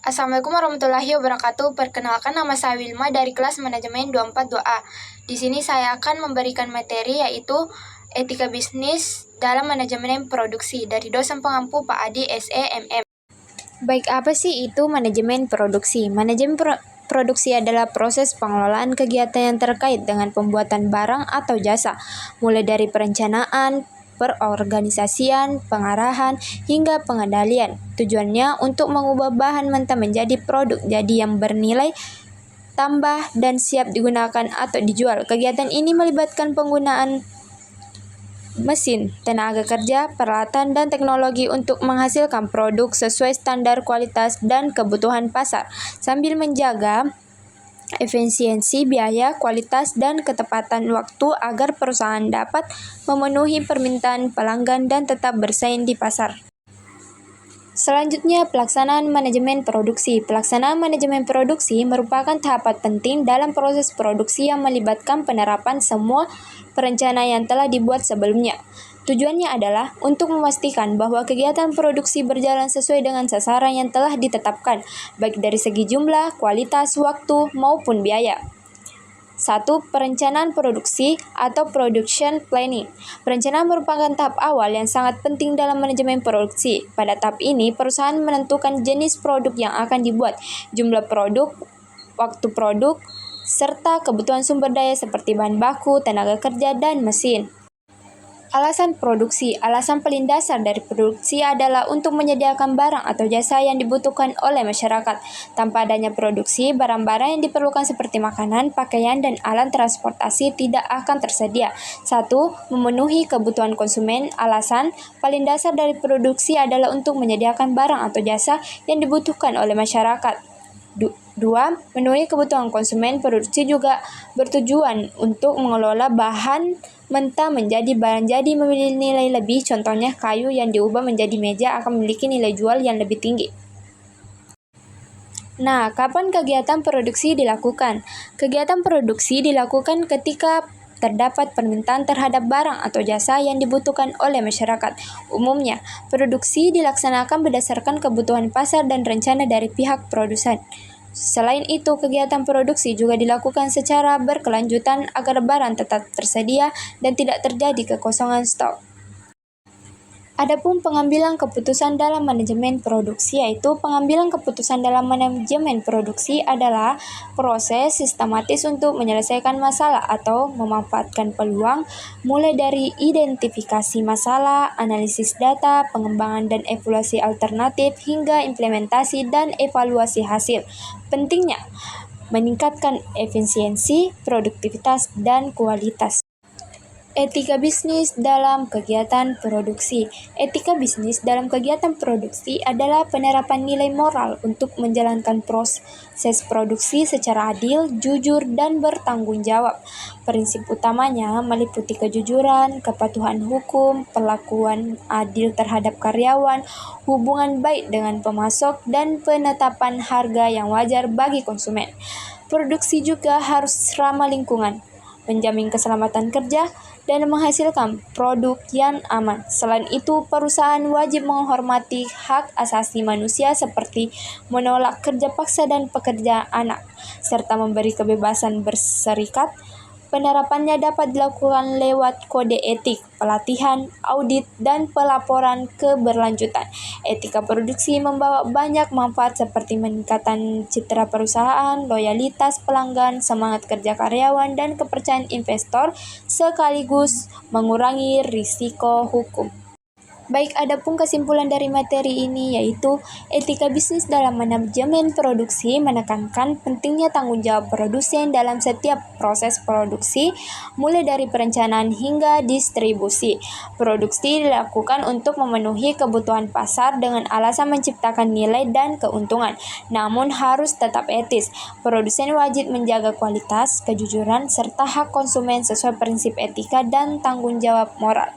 Assalamualaikum warahmatullahi wabarakatuh. Perkenalkan, nama saya Wilma dari kelas manajemen 242A. Di sini saya akan memberikan materi yaitu etika bisnis dalam manajemen produksi dari dosen pengampu Pak Adi SEMM. Baik, apa sih itu manajemen produksi? Manajemen produksi adalah proses pengelolaan kegiatan yang terkait dengan pembuatan barang atau jasa, mulai dari perencanaan, perorganisasian, pengarahan, hingga pengendalian. Tujuannya untuk mengubah bahan mentah menjadi produk jadi yang bernilai tambah dan siap digunakan atau dijual. Kegiatan ini melibatkan penggunaan mesin, tenaga kerja, peralatan, dan teknologi untuk menghasilkan produk sesuai standar kualitas dan kebutuhan pasar, sambil menjaga efisiensi biaya, kualitas, dan ketepatan waktu agar perusahaan dapat memenuhi permintaan pelanggan dan tetap bersaing di pasar. Selanjutnya, pelaksanaan manajemen produksi. Pelaksanaan manajemen produksi merupakan tahapan penting dalam proses produksi yang melibatkan penerapan semua perencanaan yang telah dibuat sebelumnya. Tujuannya adalah untuk memastikan bahwa kegiatan produksi berjalan sesuai dengan sasaran yang telah ditetapkan, baik dari segi jumlah, kualitas, waktu, maupun biaya. 1. Perencanaan produksi atau production planning. Perencanaan merupakan tahap awal yang sangat penting dalam manajemen produksi. Pada tahap ini, perusahaan menentukan jenis produk yang akan dibuat, jumlah produk, waktu produk, serta kebutuhan sumber daya seperti bahan baku, tenaga kerja, dan mesin. Alasan produksi. Alasan paling dasar dari produksi adalah untuk menyediakan barang atau jasa yang dibutuhkan oleh masyarakat. Tanpa adanya produksi, barang-barang yang diperlukan seperti makanan, pakaian, dan alat transportasi tidak akan tersedia. 1. Memenuhi kebutuhan konsumen. Alasan paling dasar dari produksi adalah untuk menyediakan barang atau jasa yang dibutuhkan oleh masyarakat. 2. Memenuhi kebutuhan konsumen. Produksi juga bertujuan untuk mengelola bahan mentah menjadi barang jadi memiliki nilai lebih. Contohnya, kayu yang diubah menjadi meja akan memiliki nilai jual yang lebih tinggi. Nah, kapan kegiatan produksi dilakukan? Kegiatan produksi dilakukan ketika terdapat permintaan terhadap barang atau jasa yang dibutuhkan oleh masyarakat. Umumnya, produksi dilaksanakan berdasarkan kebutuhan pasar dan rencana dari pihak produsen. Selain itu, kegiatan produksi juga dilakukan secara berkelanjutan agar barang tetap tersedia dan tidak terjadi kekosongan stok. Adapun pengambilan keputusan dalam manajemen produksi, yaitu pengambilan keputusan dalam manajemen produksi adalah proses sistematis untuk menyelesaikan masalah atau memanfaatkan peluang, mulai dari identifikasi masalah, analisis data, pengembangan dan evaluasi alternatif, hingga implementasi dan evaluasi hasil. Pentingnya meningkatkan efisiensi, produktivitas, dan kualitas. Etika bisnis dalam kegiatan produksi. Etika bisnis dalam kegiatan produksi adalah penerapan nilai moral untuk menjalankan proses produksi secara adil, jujur, dan bertanggung jawab. Prinsip utamanya meliputi kejujuran, kepatuhan hukum, perlakuan adil terhadap karyawan, hubungan baik dengan pemasok, dan penetapan harga yang wajar bagi konsumen. Produksi juga harus ramah lingkungan, menjamin keselamatan kerja, dan menghasilkan produk yang aman. Selain itu, perusahaan wajib menghormati hak asasi manusia seperti menolak kerja paksa dan pekerja anak, serta memberi kebebasan berserikat. Penerapannya dapat dilakukan lewat kode etik, pelatihan, audit, dan pelaporan keberlanjutan. Etika produksi membawa banyak manfaat seperti meningkatkan citra perusahaan, loyalitas pelanggan, semangat kerja karyawan, dan kepercayaan investor, sekaligus mengurangi risiko hukum. Baik, adapun kesimpulan dari materi ini yaitu etika bisnis dalam manajemen produksi menekankan pentingnya tanggung jawab produsen dalam setiap proses produksi, mulai dari perencanaan hingga distribusi. Produksi dilakukan untuk memenuhi kebutuhan pasar dengan alasan menciptakan nilai dan keuntungan, namun harus tetap etis. Produsen wajib menjaga kualitas, kejujuran, serta hak konsumen sesuai prinsip etika dan tanggung jawab moral.